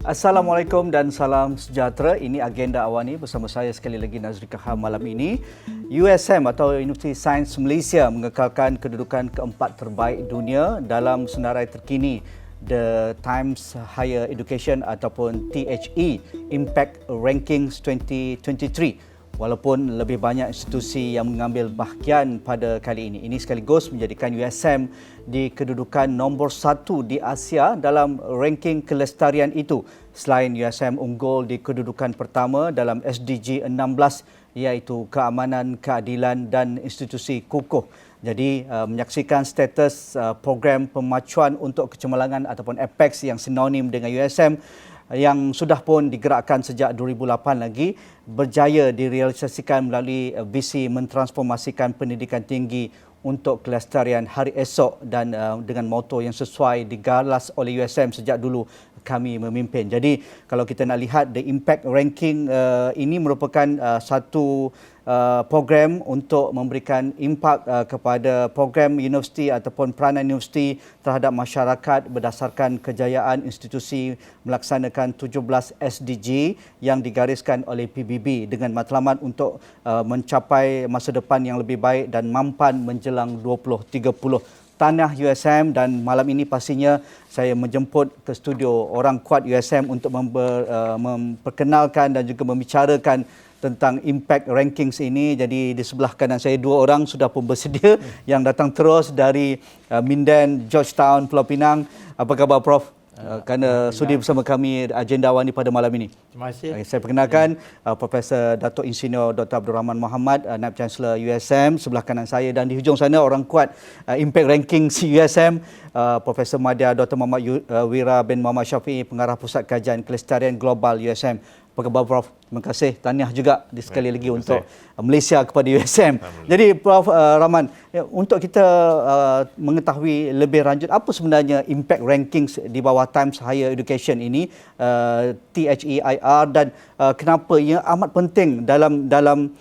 Assalamualaikum dan salam sejahtera. Ini agenda Awani bersama saya sekali lagi Nazri Kahar malam ini. USM atau Universiti Sains Malaysia mengekalkan kedudukan keempat terbaik dunia dalam senarai terkini The Times Higher Education ataupun THE Impact Rankings 2023. Walaupun lebih banyak institusi yang mengambil bahagian pada kali ini. Ini sekaligus menjadikan USM di kedudukan nombor 1 di Asia dalam ranking kelestarian itu. Selain USM unggul di kedudukan pertama dalam SDG 16 iaitu keamanan, keadilan dan institusi kukuh. Jadi menyaksikan status program pemacuan untuk kecemerlangan ataupun APEX yang sinonim dengan USM yang sudah pun digerakkan sejak 2008 lagi berjaya direalisasikan melalui visi mentransformasikan pendidikan tinggi untuk kelestarian hari esok dan dengan moto yang sesuai digalas oleh USM sejak dulu kami memimpin. Jadi kalau kita nak lihat the impact ranking ini merupakan satu program untuk memberikan impak kepada program universiti ataupun peranan universiti terhadap masyarakat berdasarkan kejayaan institusi melaksanakan 17 SDG yang digariskan oleh PBB dengan matlamat untuk mencapai masa depan yang lebih baik dan mampan menjelang 2030. Tanah USM, dan malam ini pastinya saya menjemput ke studio orang kuat USM untuk memperkenalkan dan juga membicarakan tentang impact rankings ini. Jadi di sebelah kanan saya dua orang sudah pun bersedia yang datang terus dari Minden, Georgetown, Pulau Pinang. Apa khabar Prof? Kerana sudi bersama kami agenda Awani pada malam ini. Terima kasih. Saya perkenalkan Profesor Datuk Insinyur Dr. Abdul Rahman Mohamad, Naib Chancellor USM, sebelah kanan saya, dan di hujung sana orang kuat Impact Ranking USM, Profesor Madya Dr. Muhammad Wira bin Muhammad Syafiee, Pengarah Pusat Kajian Kelestarian Global USM. Apa khabar Prof? Terima kasih. Tahniah juga sekali lagi untuk Malaysia kepada USM. Jadi Prof Rahman, untuk kita mengetahui lebih lanjut apa sebenarnya impact rankings di bawah Times Higher Education ini, THEIR, dan kenapa ia amat penting dalam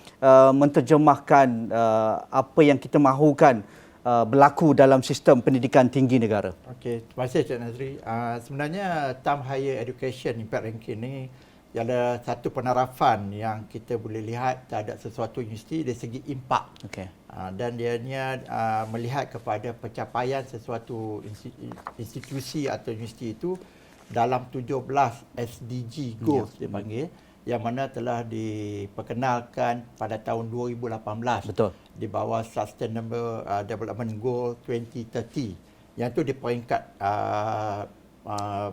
menterjemahkan apa yang kita mahukan berlaku dalam sistem pendidikan tinggi negara. Okey, terima kasih Cik Nazri. Sebenarnya Times Higher Education Impact Ranking ini ialah satu penarafan yang kita boleh lihat terhadap sesuatu universiti dari segi impak. Okay. Dan dianya melihat kepada pencapaian sesuatu institusi atau universiti itu dalam 17 SDG goals dipanggil, yang mana telah diperkenalkan pada tahun 2018. Betul. Di bawah Sustainable Development Goal 2030. Yang itu di peringkat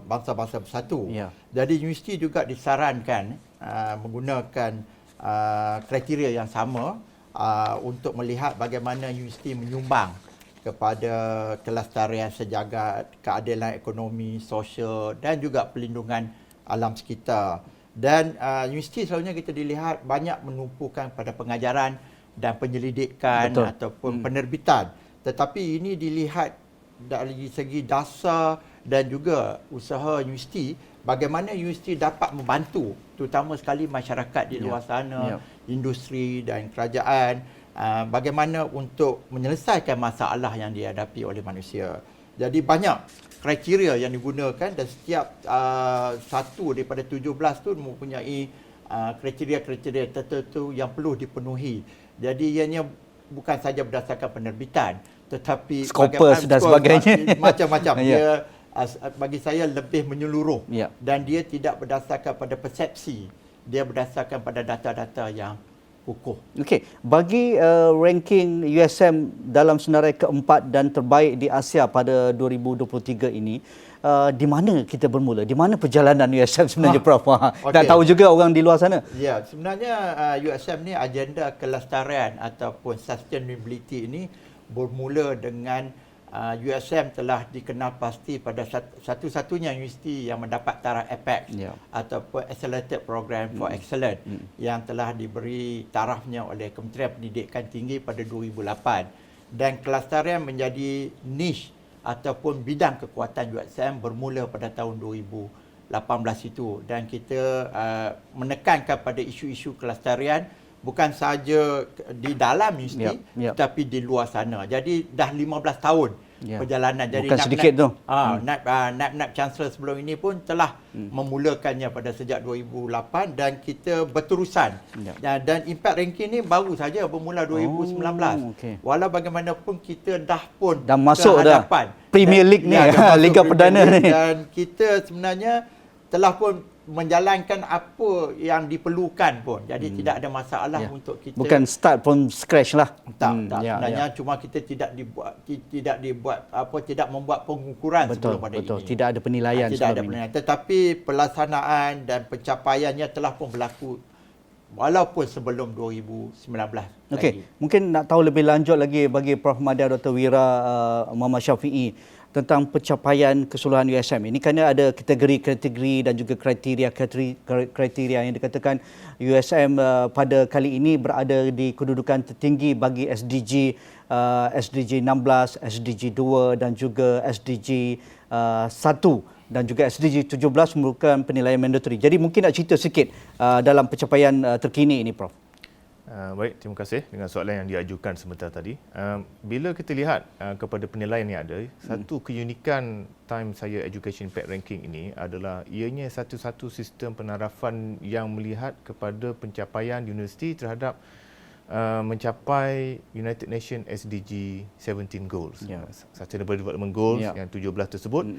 bangsa-bangsa bersatu. Yeah. Jadi universiti juga disarankan menggunakan kriteria yang sama untuk melihat bagaimana universiti menyumbang kepada kelestarian sejagat, keadilan ekonomi, sosial dan juga perlindungan alam sekitar. Dan universiti selalunya kita dilihat banyak menumpukan pada pengajaran dan penyelidikan. Betul. Ataupun penerbitan. Tetapi ini dilihat dari segi dasar dan juga usaha universiti, bagaimana universiti dapat membantu terutama sekali masyarakat di luar sana, industri dan kerajaan, bagaimana untuk menyelesaikan masalah yang dihadapi oleh manusia. Jadi banyak kriteria yang digunakan dan setiap satu daripada 17 tu mempunyai kriteria-kriteria tertentu yang perlu dipenuhi. Jadi ianya bukan saja berdasarkan penerbitan, tetapi Scopus dan sebagainya. Macam-macam. Dia bagi saya lebih menyeluruh. Dan dia tidak berdasarkan pada persepsi, dia berdasarkan pada data-data yang kukuh. Okey, bagi ranking USM dalam senarai keempat dan terbaik di Asia pada 2023 ini, di mana kita bermula? Di mana perjalanan USM sebenarnya, Prof? Dan tahu juga orang di luar sana. Ya, sebenarnya USM ni agenda kelestarian ataupun sustainability ini bermula dengan USM telah dikenal pasti pada satu-satunya universiti yang mendapat taraf APEX ataupun Accelerated Program for Excellence yang telah diberi tarafnya oleh Kementerian Pendidikan Tinggi pada 2008. Dan kelestarian menjadi niche ataupun bidang kekuatan USM bermula pada tahun 2018 itu. Dan kita menekankan pada isu-isu kelestarian bukan saja di dalam universiti, tetapi di luar sana. Jadi dah 15 tahun perjalanan. Jadi bukan sedikit tu. Naib Chancellor sebelum ini pun telah memulakannya pada sejak 2008 dan kita berterusan. Dan impact ranking ni baru saja bermula 2019. Walau bagaimanapun kita dah masuk dah Premier League ni, Liga Perdana ni. Dan kita sebenarnya telah pun menjalankan apa yang diperlukan pun. Jadi tidak ada masalah untuk kita. Bukan start from scratch lah. Tak. Sebenarnya cuma kita tidak membuat pengukuran sebelum pada ini. Tidak ada penilaian Tidak ada penilaian. Tetapi pelaksanaan dan pencapaiannya telah pun berlaku walaupun sebelum 2019. Okey, mungkin nak tahu lebih lanjut lagi bagi Prof. Madya Dr. Wira Muhammad Syafiee tentang pencapaian keseluruhan USM. Ini kerana ada kategori-kategori dan juga kriteria yang dikatakan USM pada kali ini berada di kedudukan tertinggi bagi SDG 16, SDG 2 dan juga SDG 1 dan juga SDG 17 merupakan penilaian mandatory. Jadi mungkin nak cerita sikit dalam pencapaian terkini ini, Prof. Baik, terima kasih dengan soalan yang diajukan sebentar tadi. Bila kita lihat kepada penilaian yang ada, satu keunikan Times Higher Education Impact Ranking ini adalah ianya satu-satu sistem penarafan yang melihat kepada pencapaian universiti terhadap mencapai United Nations SDG 17 Goals. Sustainable Development Goals yang 17 tersebut.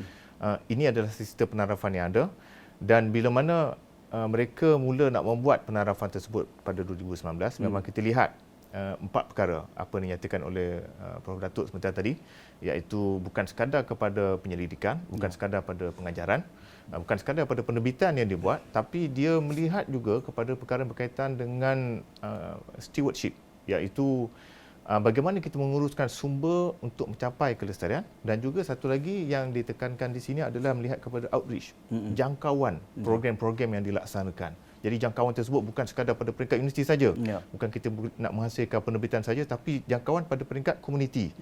Ini adalah sistem penarafan yang ada, dan bila mana mereka mula nak membuat penarafan tersebut pada 2019, memang kita lihat 4 perkara apa yang dinyatakan oleh Prof. Datuk sebentar tadi, iaitu bukan sekadar kepada penyelidikan, bukan sekadar pada pengajaran, bukan sekadar pada penerbitan yang dibuat, tapi dia melihat juga kepada perkara berkaitan dengan stewardship, iaitu bagaimana kita menguruskan sumber untuk mencapai kelestarian, dan juga satu lagi yang ditekankan di sini adalah melihat kepada outreach, jangkauan program-program yang dilaksanakan. Jadi jangkauan tersebut bukan sekadar pada peringkat universiti saja. Bukan kita nak menghasilkan penerbitan saja, tapi jangkauan pada peringkat komuniti.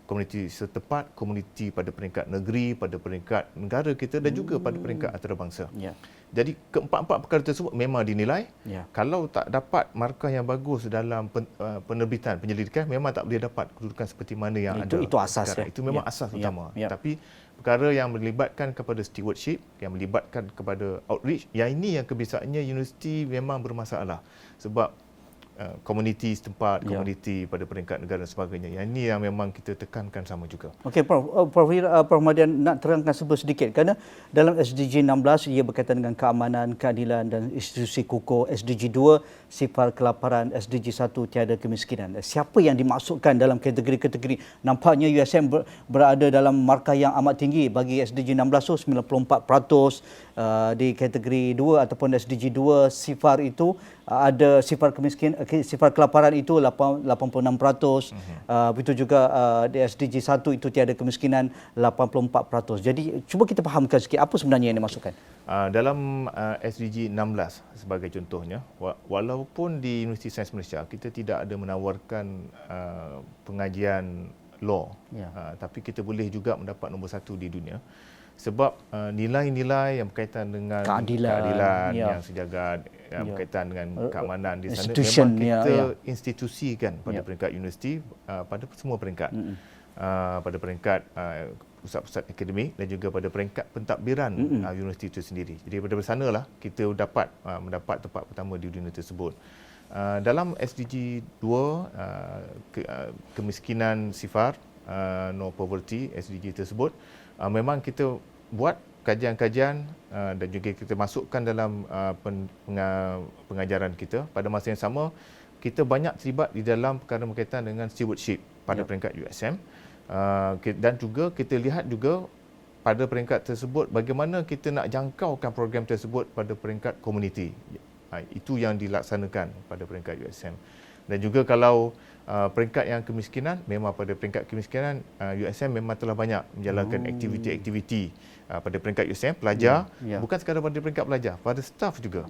Komuniti setempat, komuniti pada peringkat negeri, pada peringkat negara kita dan juga pada peringkat antarabangsa. Jadi keempat-empat perkara tersebut memang dinilai. Kalau tak dapat markah yang bagus dalam penerbitan penyelidikan, memang tak boleh dapat kedudukan seperti mana yang ada. Itu asas. Itu memang asas utama. Tapi perkara yang melibatkan kepada stewardship, yang melibatkan kepada outreach, yang ini yang kebiasaannya universiti memang bermasalah. Sebab komuniti setempat, komuniti pada peringkat negara dan sebagainya. Yang ini yang memang kita tekankan sama juga. Okey, Prof. Madya nak terangkan sedikit, kerana dalam SDG 16 ia berkaitan dengan keamanan, keadilan dan institusi kukuh, SDG 2 sifar kelaparan, SDG 1 tiada kemiskinan. Siapa yang dimaksudkan dalam kategori-kategori? Nampaknya USM berada dalam markah yang amat tinggi bagi SDG 16 tu 94%, di kategori 2 ataupun SDG 2 sifar itu ada sifar sifar kelaparan itu 86%. Begitu juga di SDG 1 itu tiada kemiskinan 84%. Jadi cuba kita fahamkan sikit apa sebenarnya yang dimaksudkan. Dalam SDG 16 sebagai contohnya, walaupun di Universiti Sains Malaysia kita tidak ada menawarkan pengajian law, tapi kita boleh juga mendapat nombor 1 di dunia. Sebab nilai-nilai yang berkaitan dengan keadilan yang sejagat, yang berkaitan dengan keamanan di sana, memang kita institusikan pada peringkat universiti, pada semua peringkat. Pada peringkat pusat-pusat akademik dan juga pada peringkat pentadbiran universiti itu sendiri. Jadi pada sanalah kita dapat mendapat tempat pertama di dunia tersebut. Dalam SDG 2 kemiskinan sifar, no poverty, SDG tersebut, memang kita buat kajian-kajian dan juga kita masukkan dalam pengajaran kita. Pada masa yang sama, kita banyak terlibat di dalam perkara berkaitan dengan stewardship pada peringkat USM. Dan juga kita lihat juga pada peringkat tersebut bagaimana kita nak jangkaukan program tersebut pada peringkat komuniti. Itu yang dilaksanakan pada peringkat USM. Dan juga kalau peringkat yang kemiskinan, memang pada peringkat kemiskinan USM memang telah banyak menjalankan aktiviti-aktiviti pada peringkat USM, pelajar, bukan sekadar pada peringkat pelajar, pada staf juga.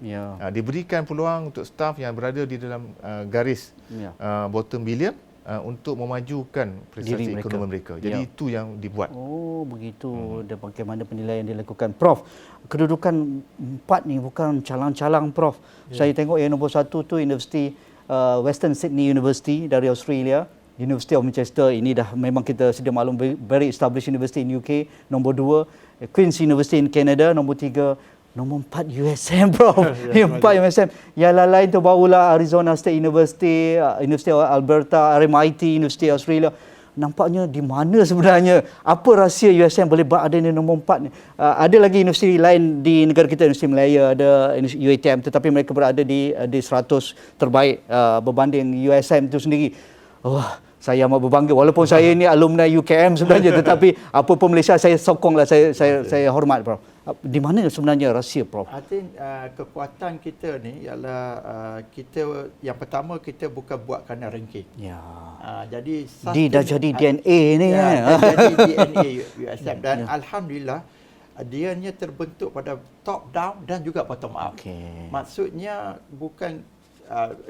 Diberikan peluang untuk staf yang berada di dalam garis bottom billion untuk memajukan prestasi ekonomi mereka. Jadi itu yang dibuat. Oh, begitu. Dan bagaimana penilaian yang dilakukan. Prof, kedudukan 4 ni bukan calang-calang, Prof. Saya tengok yang nombor 1 tu Universiti Western Sydney University dari Australia, University of Manchester, ini dah memang kita sedia maklum very established university in UK. Nombor 2, Queen's University in Canada. Nombor 3, nombor 4 USM, bro. Yang 4 USM. Yang lain tu barulah Arizona State University, University of Alberta, RMIT, University of Australia. Nampaknya di mana sebenarnya? Apa rahsia USM boleh berada di nombor 4 ni? Ada lagi universiti lain di negara kita, Universiti Malaya, ada UiTM, tetapi mereka berada di 100 terbaik berbanding USM itu sendiri. Saya amat berbangga walaupun saya ni alumni UKM sebenarnya, tetapi apa pun Malaysia saya sokonglah, saya hormat, Prof. Di mana sebenarnya rahsia, Prof? I think kekuatan kita ni ialah kita yang pertama kita bukan buat kerana ranking. Ya. Jadi Dah jadi DNA ni. dah jadi DNA USM dan alhamdulillah dianya terbentuk pada top down dan juga bottom up. Okey. Maksudnya bukan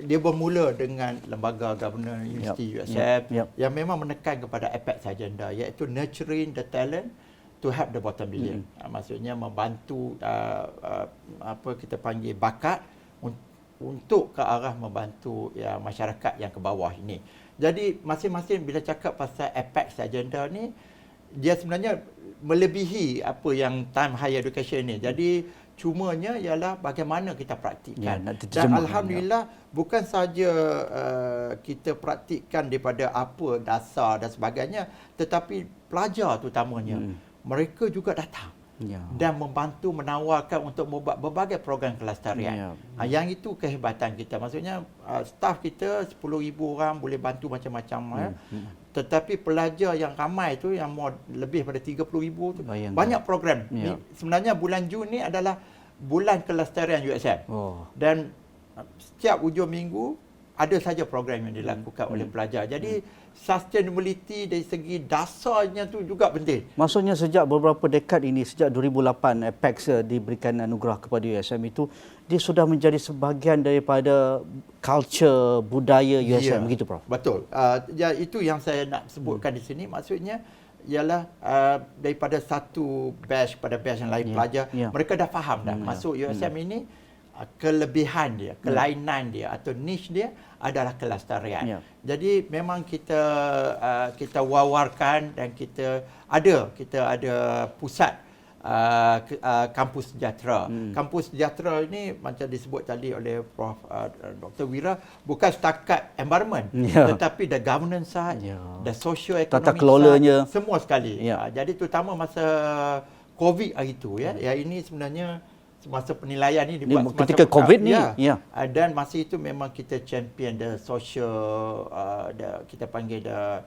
dia bermula dengan lembaga governor universiti USM yang memang menekan kepada apex agenda, iaitu nurturing the talent to help the bottom billion. Maksudnya membantu apa kita panggil bakat untuk ke arah membantu masyarakat yang ke bawah ini. Jadi masing-masing bila cakap pasal apex agenda ni, dia sebenarnya melebihi apa yang time higher education ni. Jadi cumanya ialah bagaimana kita praktikkan. Dan alhamdulillah bukan saja kita praktikkan daripada apa dasar dan sebagainya, tetapi pelajar terutamanya mereka juga datang dan membantu menawarkan untuk membuat berbagai program kelestarian. Yang itu kehebatan kita. Maksudnya staf kita 10,000 orang boleh bantu macam-macam. Tetapi pelajar yang ramai tu, yang lebih pada 30,000 tu, banyak program. Sebenarnya bulan Jun ni adalah bulan kelestarian USM. Dan setiap hujung minggu ada saja program yang dilakukan oleh pelajar. Jadi sustainability dari segi dasarnya tu juga penting. Maksudnya sejak beberapa dekad ini, sejak 2008 Apex diberikan anugerah kepada USM itu, dia sudah menjadi sebahagian daripada culture, budaya USM, begitu, Prof? Betul. Itu yang saya nak sebutkan di sini. Maksudnya ialah daripada satu batch pada batch yang lain pelajar, mereka dah faham dah masuk USM ini kelebihan dia, kelainan dia atau niche dia adalah kelestarian. Jadi memang kita wawarkan dan kita ada pusat kampus sejahtera. Kampus sejahtera ini macam disebut tadi oleh Prof Dr. Wira, bukan setakat environment, tetapi the governance side, the socio economic tata kelolanya, semua sekali. Jadi terutama masa COVID hari itu yang ini sebenarnya masa penilaian ni dibuat ketika COVID ni. Dan masa itu memang kita champion the social kita panggil the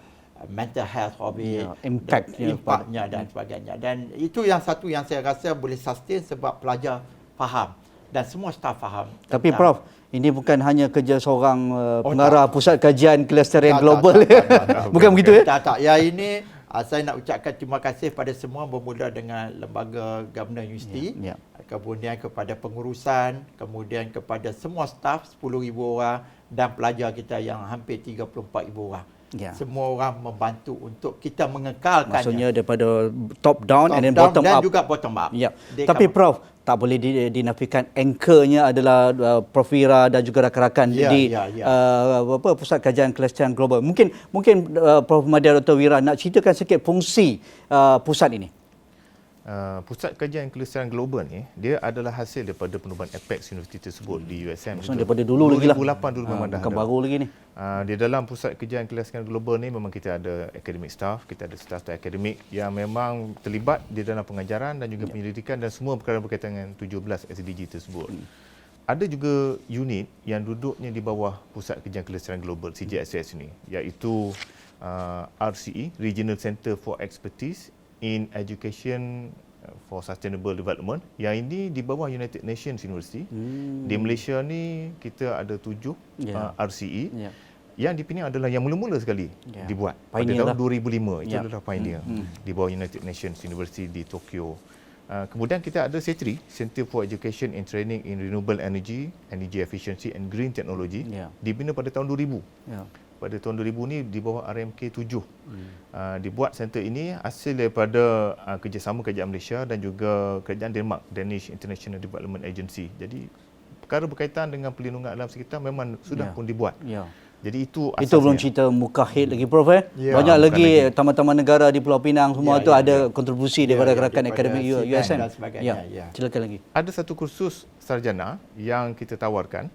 mental health of it, impactnya dan sebagainya. Dan itu yang satu yang saya rasa boleh sustain sebab pelajar faham dan semua staf faham. Tapi Prof, ini bukan hanya kerja seorang pengarah pusat kajian kelestarian global. Bukan begitu ya? Tak. Yang ini saya nak ucapkan terima kasih pada semua, bermula dengan lembaga Governor Universiti, kemudian kepada pengurusan, kemudian kepada semua staf 10,000 orang dan pelajar kita yang hampir 34,000 orang. Semua orang membantu untuk kita mengekalkan. Maksudnya daripada top down and then bottom dan up. juga bottom up. Tapi Prof, tak boleh dinafikan anchornya adalah Prof Wira dan juga rakan-rakan di Pusat Kajian Kelestarian Global. Mungkin Prof Madya Dr. Wira nak ceritakan sikit fungsi pusat ini. Pusat Kajian Kelestarian Global ni, dia adalah hasil daripada penubuhan Apex Universiti tersebut di USM. Maksudnya daripada dulu lagi lah. 2008 dulu memang dah ada. Bukan baru lagi ni. Di dalam Pusat Kajian Kelestarian Global ni memang kita ada academic staff, kita ada staff akademik yang memang terlibat di dalam pengajaran dan juga penyelidikan dan semua perkara berkaitan dengan 17 SDG tersebut. Ada juga unit yang duduknya di bawah Pusat Kajian Kelestarian Global CJSS ni, iaitu RCE, Regional Centre for Expertise in Education for Sustainable Development, yang ini di bawah United Nations University. Di Malaysia ni kita ada 7 RCE. Yang di Penang adalah yang mula-mula sekali dibuat pada tahun 2005. Itu adalah pioneer di bawah United Nations University di Tokyo. Kemudian kita ada CETRI, Center for Education and Training in Renewable Energy, Energy Efficiency and Green Technology, dibina pada tahun 2000. Pada tahun 2000 ni di bawah RMK 7. Dibuat center ini hasil daripada kerjasama kerajaan Malaysia dan juga kerajaan Denmark, Danish International Development Agency. Jadi perkara berkaitan dengan pelindungan alam sekitar memang sudah pun dibuat. Jadi itu belum cerita Mukahid lagi, Prof. Banyak bukan lagi taman-taman negara di Pulau Pinang semua tu ada kontribusi daripada rakan akademik USM. Silakan lagi. Ada satu kursus sarjana yang kita tawarkan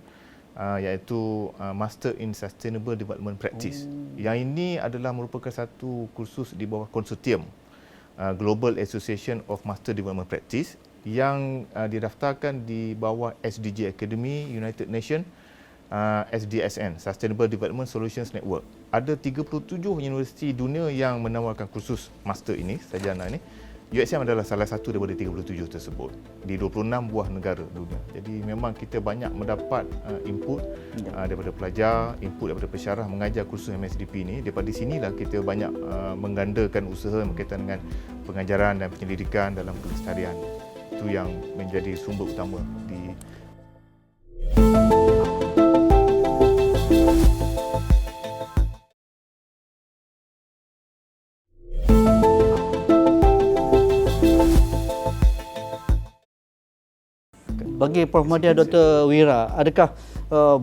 iaitu Master in Sustainable Development Practice. Yang ini adalah merupakan satu kursus di bawah konsortium Global Association of Master Development Practice yang didaftarkan di bawah SDG Academy United Nations, SDSN, Sustainable Development Solutions Network. Ada 37 universiti dunia yang menawarkan kursus master ini, sarjana ini. USM adalah salah satu daripada 37 tersebut di 26 buah negara dunia. Jadi memang kita banyak mendapat input daripada pelajar, input daripada pensyarah mengajar kursus MSDP ini. Daripada sinilah kita banyak menggandakan usaha berkaitan dengan pengajaran dan penyelidikan dalam kelestarian. Itu yang menjadi sumber utama di Bagi Prof. Madya, Dr. Wira, adakah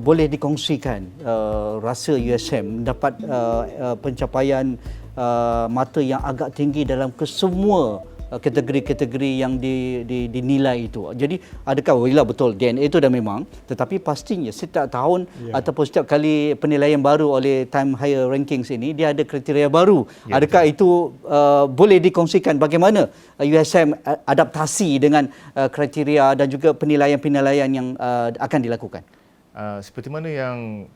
boleh dikongsikan rasa USM mendapat pencapaian mata yang agak tinggi dalam kesemua kategori-kategori yang dinilai itu. Jadi adakah betul DNA itu dah memang, tetapi pastinya setiap tahun ataupun setiap kali penilaian baru oleh Time Higher Rankings ini dia ada kriteria baru. Adakah itu boleh dikongsikan bagaimana USM adaptasi dengan kriteria dan juga penilaian-penilaian yang akan dilakukan? Seperti mana yang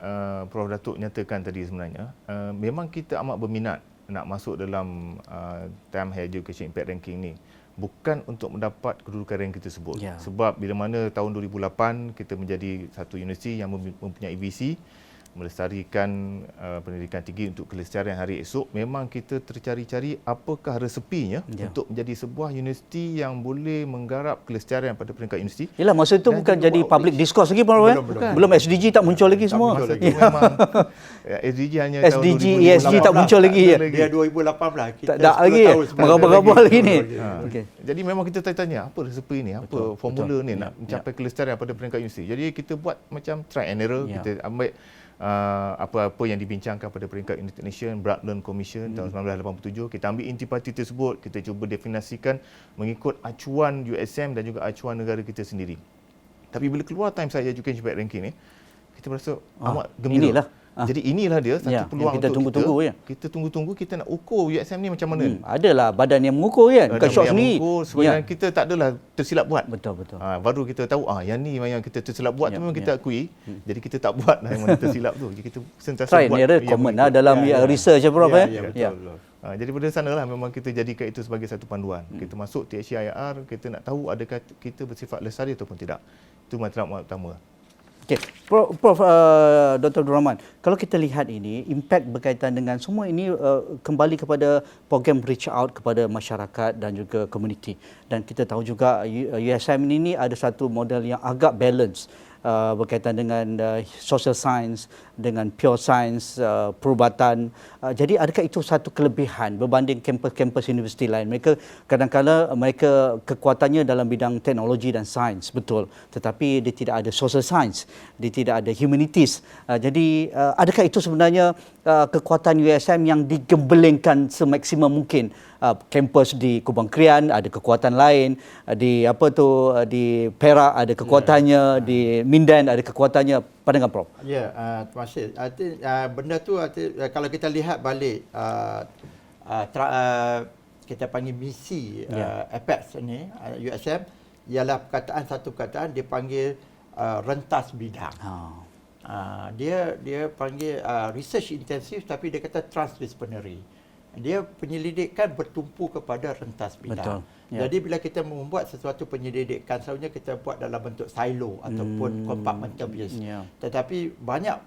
Prof. Datuk nyatakan tadi sebenarnya, memang kita amat berminat nak masuk dalam Time Higher Education Impact Ranking ni bukan untuk mendapat kedudukan ranking tersebut. Sebab bila mana tahun 2008 kita menjadi satu universiti yang mempunyai visi melestarikan pendidikan tinggi untuk kelestarian hari esok, memang kita tercari-cari apakah resepinya untuk menjadi sebuah universiti yang boleh menggarap kelestarian pada peringkat universiti. Yalah, masa itu bukan jadi public discourse lagi, belum SDG tak muncul lagi semua. Memang SDG hanya SDG, ESG tak muncul lagi. Dia 2018 kita tak lagi, merabah-rabah lagi ni. Jadi memang kita tanya apa resepi ni, apa formula ni nak mencapai kelestarian pada peringkat universiti. Jadi kita buat macam try and error, kita ambil apa-apa yang dibincangkan pada peringkat United Nations, Brundtland Commission tahun 1987, kita ambil intipati tersebut, kita cuba definisikan mengikut acuan USM dan juga acuan negara kita sendiri. Tapi bila keluar Time Higher Education Impact Ranking ni, kita merasa amat gembira. Jadi inilah dia satu peluang kita untuk tunggu-tunggu kita tunggu-tunggu, kita nak ukur USM ni macam mana. Adalah badan yang mengukur kan, bukan short sendiri. Sebenarnya kita tak adalah tersilap buat. Betul. Baru kita tahu yang ni yang kita tersilap buat tu memang kita akui. Jadi kita tak buat yang mana tersilap tu. Jadi kita sentiasa try buat. and error common dalam research Prof. Betul. Jadi pada sanalah memang kita jadikan itu sebagai satu panduan. Kita masuk THCIR, kita nak tahu adakah kita bersifat lestari ataupun tidak. Itu matlamat utama. Okey, Prof. Dr. Abdul Rahman, kalau kita lihat ini, impact berkaitan dengan semua ini kembali kepada program reach out kepada masyarakat dan juga komuniti. Dan kita tahu juga USM ini ada satu model yang agak balance berkaitan dengan social science, dengan pure science, perubatan. Jadi adakah itu satu kelebihan berbanding kampus-kampus universiti lain? Mereka kadang-kadang kekuatannya dalam bidang teknologi dan sains, betul. Tetapi dia tidak ada social science, dia tidak ada humanities. Jadi adakah itu sebenarnya kekuatan USM yang digembelengkan semaksimum mungkin? Kampus di Kubang Krian ada kekuatan lain, di di Perak ada kekuatannya, di Mindan ada kekuatannya. Pandangan Prof. Terima kasih. Benda tu kalau kita lihat balik kita panggil misi Apex ni USM ialah satu perkataan dia panggil rentas bidang. Dia panggil research intensive tapi dia kata transdisciplinary. Dia penyelidikan bertumpu kepada rentas bidang. Jadi bila kita membuat sesuatu penyelidikan, selalunya kita buat dalam bentuk silo ataupun compartmental based. Tetapi banyak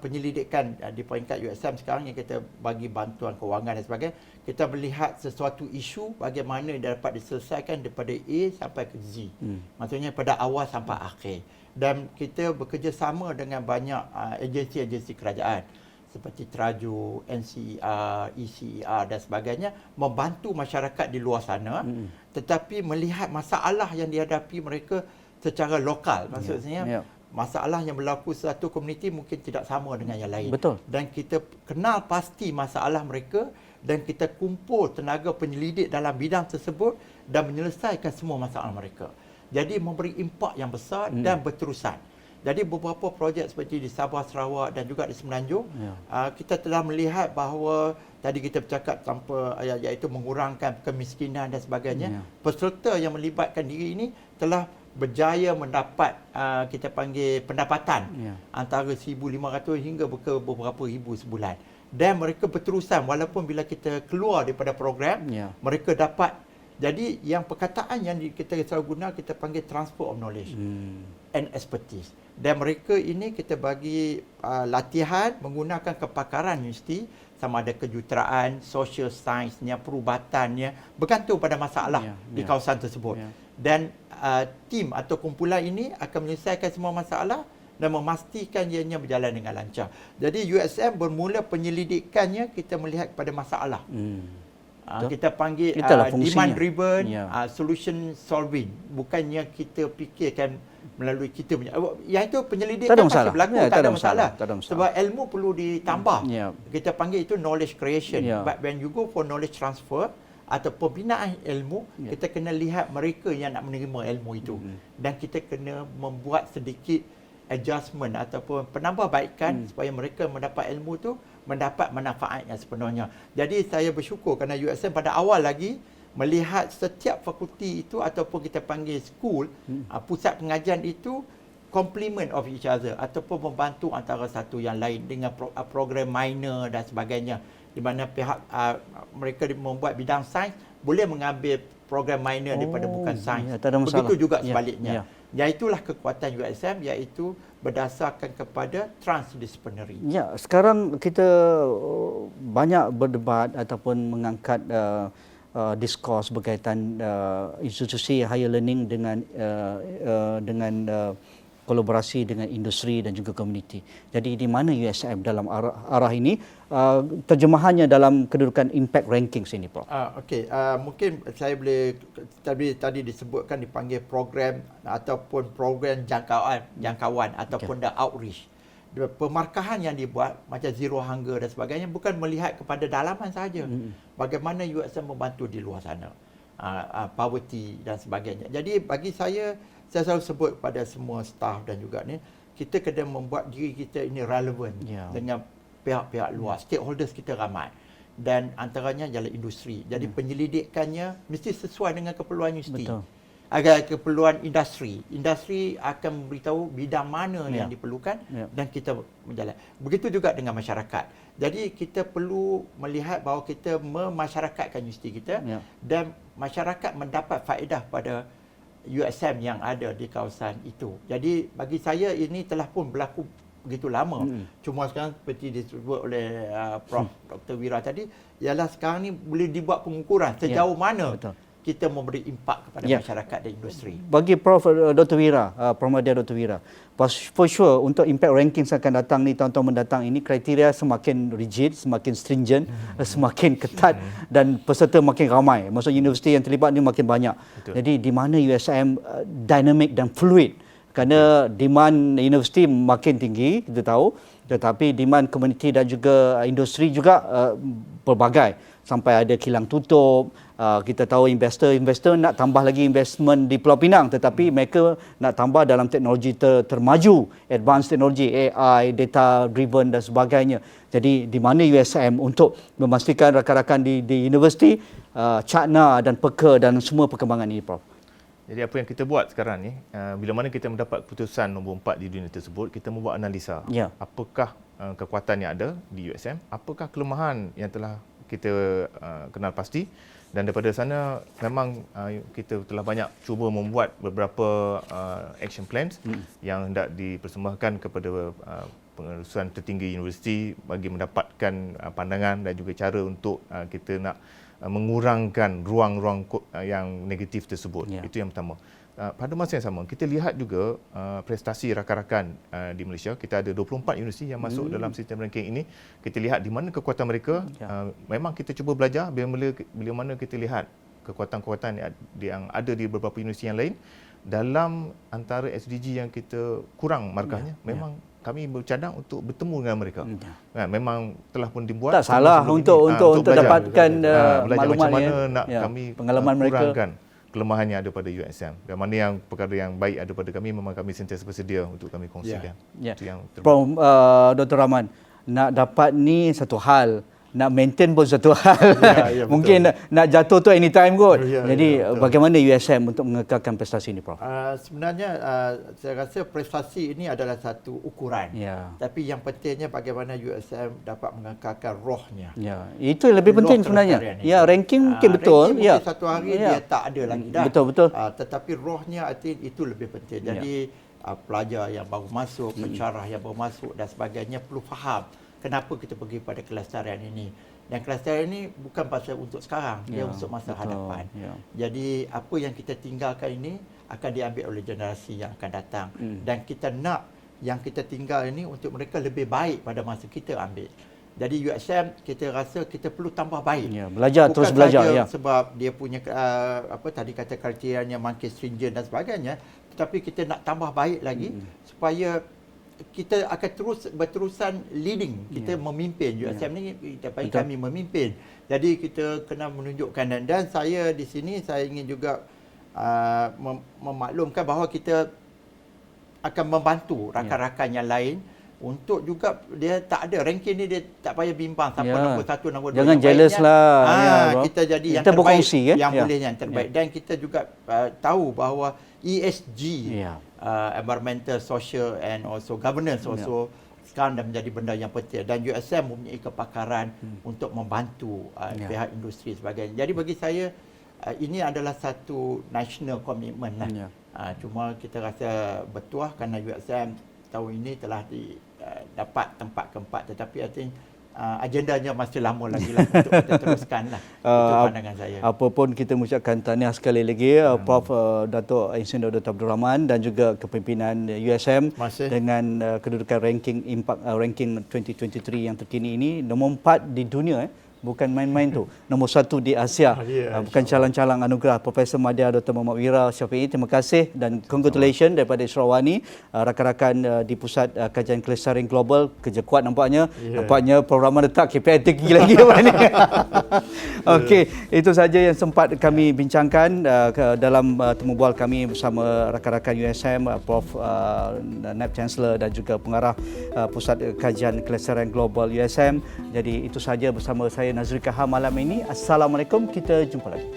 penyelidikan di peringkat USM sekarang yang kita bagi bantuan kewangan dan sebagainya, kita melihat sesuatu isu bagaimana dia dapat diselesaikan daripada A sampai ke Z. Maksudnya pada awal sampai akhir. Dan kita bekerjasama dengan banyak agensi-agensi kerajaan seperti Traju, NCER, ECER dan sebagainya, membantu masyarakat di luar sana, tetapi melihat masalah yang dihadapi mereka secara lokal. Maksudnya masalah yang berlaku satu komuniti mungkin tidak sama dengan yang lain. Betul. Dan kita kenal pasti masalah mereka dan kita kumpul tenaga penyelidik dalam bidang tersebut dan menyelesaikan semua masalah mereka. Jadi memberi impak yang besar dan berterusan. Jadi beberapa projek seperti di Sabah, Sarawak dan juga di Semenanjung, kita telah melihat bahawa tadi kita bercakap tanpa iaitu mengurangkan kemiskinan dan sebagainya. Peserta yang melibatkan diri ini telah berjaya mendapat kita panggil pendapatan antara 1,500 hingga ke beberapa ribu sebulan. Dan mereka berterusan walaupun bila kita keluar daripada program, mereka dapat. Jadi yang perkataan yang kita selalu guna kita panggil transfer of knowledge and expertise. Dan mereka ini kita bagi latihan menggunakan kepakaran universiti, sama ada kejuruteraan, social science-nya, perubatannya, bergantung pada masalah di kawasan tersebut. Dan tim atau kumpulan ini akan menyelesaikan semua masalah dan memastikan ianya berjalan dengan lancar. Jadi USM bermula penyelidikannya kita melihat kepada masalah. Kita panggil demand driven solution solving. Bukannya kita fikirkan melalui kita punya. Yang itu penyelidikan pasti berlaku, tak ada masalah. Sebab ilmu perlu ditambah. Kita panggil itu knowledge creation. But when you go for knowledge transfer atau pembinaan ilmu, kita kena lihat mereka yang nak menerima ilmu itu. Dan kita kena membuat sedikit adjustment ataupun penambahbaikan supaya mereka mendapat ilmu itu mendapat manfaat yang sepenuhnya. Jadi saya bersyukur kerana USM pada awal lagi melihat setiap fakulti itu ataupun kita panggil school, pusat pengajian itu complement of each other ataupun membantu antara satu yang lain dengan program minor dan sebagainya, di mana pihak mereka membuat bidang sains boleh mengambil program minor daripada bukan sains. Begitu juga sebaliknya. Iaitulah kekuatan USM, iaitu berdasarkan kepada transdisciplinary. Ya, sekarang kita banyak berdebat ataupun mengangkat diskurs berkaitan institusi higher learning dengan kolaborasi dengan industri dan juga komuniti. Jadi di mana USM dalam arah ini, terjemahannya dalam kedudukan impact rankings ini, Prof? Okey, mungkin saya boleh tadi disebutkan dipanggil program ataupun program jangkauan ataupun the outreach. Pemarkahan yang dibuat macam zero hunger dan sebagainya bukan melihat kepada dalaman saja. Bagaimana USM membantu di luar sana. Poverty dan sebagainya. Jadi bagi saya selalu sebut pada semua staf dan juga ni, kita kena membuat diri kita ini relevan dengan pihak-pihak luar. Stakeholders kita ramai. Dan antaranya adalah industri. Jadi penyelidikannya mesti sesuai dengan keperluan universiti. Agar keperluan industri. Industri akan memberitahu bidang mana yang diperlukan dan kita menjalan. Begitu juga dengan masyarakat. Jadi kita perlu melihat bahawa kita memasyarakatkan universiti kita dan masyarakat mendapat faedah pada USM yang ada di kawasan itu. Jadi bagi saya ini telah pun berlaku begitu lama. Cuma sekarang seperti disebut oleh Prof. Dr. Wira tadi, ialah sekarang ni boleh dibuat pengukuran sejauh mana kita memberi impak kepada masyarakat dan industri. Bagi Prof. Dr. Wira, Prof. Dr. Wira, for sure untuk impact rankings akan datang ni tahun-tahun mendatang ini, kriteria semakin rigid, semakin stringent, semakin ketat dan peserta makin ramai. Maksudnya universiti yang terlibat ni makin banyak. Jadi di mana USM dynamic dan fluid, kerana demand universiti makin tinggi, kita tahu, tetapi demand komuniti dan juga industri juga pelbagai. Sampai ada kilang tutup, kita tahu investor nak tambah lagi investment di Pulau Pinang, tetapi mereka nak tambah dalam teknologi termaju, advanced teknologi, AI, data driven dan sebagainya. Jadi di mana USM untuk memastikan rakan-rakan di universiti cakna dan peka dan semua perkembangan ini, Prof? Jadi apa yang kita buat sekarang ni, bila mana kita mendapat keputusan nombor 4 di dunia tersebut, kita membuat analisa. Apakah kekuatan yang ada di USM, apakah kelemahan yang telah kita kenal pasti, dan daripada sana memang kita telah banyak cuba membuat beberapa action plans yang hendak dipersembahkan kepada pengurusan tertinggi universiti bagi mendapatkan pandangan dan juga cara untuk kita nak mengurangkan ruang-ruang yang negatif tersebut. Itu yang pertama. Pada masa yang sama, kita lihat juga prestasi rakan-rakan di Malaysia. Kita ada 24 universiti yang masuk dalam sistem ranking ini. Kita lihat di mana kekuatan mereka. Memang kita cuba belajar bila mana kita lihat kekuatan-kekuatan yang ada di beberapa universiti yang lain, dalam antara SDG yang kita kurang markahnya, memang kami bercadang untuk bertemu dengan mereka. Memang telah pun dibuat. Tak salah untuk belajar. dapatkan Belajar maklumat macam mana nak kami pengalaman mereka. kurangkan kelemahan yang ada pada USM. Dan mana yang perkara yang baik ada pada kami, memang kami sentiasa bersedia untuk kami kongsikan. Itu yang Prof. Dr. Rahman, nak dapat ni satu hal, nak maintain pun satu hal. Mungkin nak jatuh tu anytime kot. Jadi bagaimana USM untuk mengekalkan prestasi ini, Prof? Sebenarnya saya rasa prestasi ini adalah satu ukuran. Tapi yang pentingnya bagaimana USM dapat mengekalkan rohnya. Itu yang lebih penting sebenarnya. Ranking mungkin betul. Ranking mungkin satu hari dia tak ada lagi dah. Betul. Tetapi rohnya itu lebih penting. Jadi pelajar yang baru masuk, pensyarah yang baru masuk dan sebagainya perlu faham kenapa kita pergi pada kelestarian ini. Dan kelestarian ini bukan pasal untuk sekarang, dia untuk masa hadapan. Jadi apa yang kita tinggalkan ini akan diambil oleh generasi yang akan datang. Dan kita nak yang kita tinggal ini untuk mereka lebih baik pada masa kita ambil. Jadi USM kita rasa kita perlu tambah baik. Belajar, terus belajar. Bukan saja sebab dia punya tadi kata kriterianya makin stringent dan sebagainya, tetapi kita nak tambah baik lagi supaya kita akan terus berterusan leading. Kita memimpin. USM ni kami memimpin. Jadi kita kena menunjukkan dan saya di sini saya ingin juga memaklumkan bahawa kita akan membantu rakan-rakan yang lain untuk juga dia tak ada ranking ni, dia tak payah bimbang siapa nombor 1, nombor 2. Jangan jealous lah. Kita jadi yang kita terbaik berkongsi, yang boleh yang terbaik. Dan kita juga tahu bahawa ESG, environmental, social and also governance also sekarang dah menjadi benda yang penting dan USM mempunyai kepakaran untuk membantu pihak industri sebagainya. Jadi bagi saya ini adalah satu national commitment lah. Cuma kita rasa bertuah kerana USM tahun ini telah dapat tempat keempat, tetapi I think agendanya masih lama lagi lah untuk kita teruskan lah. Itu pandangan saya. Apapun kita mengucapkan tahniah sekali lagi Prof. Datuk Ensign Dr. Abdul Rahman dan juga kepimpinan USM dengan kedudukan ranking Impact ranking 2023 yang terkini ini nombor 4 di dunia. Bukan main-main tu. Nombor 1 di Asia. Bukan calang-calang anugerah. Profesor Madya Dr. Muhammad Wira Syafiee, terima kasih dan congratulations daripada Sarawani, rakan-rakan di Pusat Kajian Kelestarian Global. Kerja kuat nampaknya. Nampaknya program letak KPI tinggi lagi. Okey, itu saja yang sempat kami bincangkan dalam temu bual kami bersama rakan-rakan USM, Prof. Naib Chancellor dan juga pengarah Pusat Kajian Kelestarian Global USM. Jadi itu saja bersama saya Nazri Kahar malam ini. Assalamualaikum, kita jumpa lagi.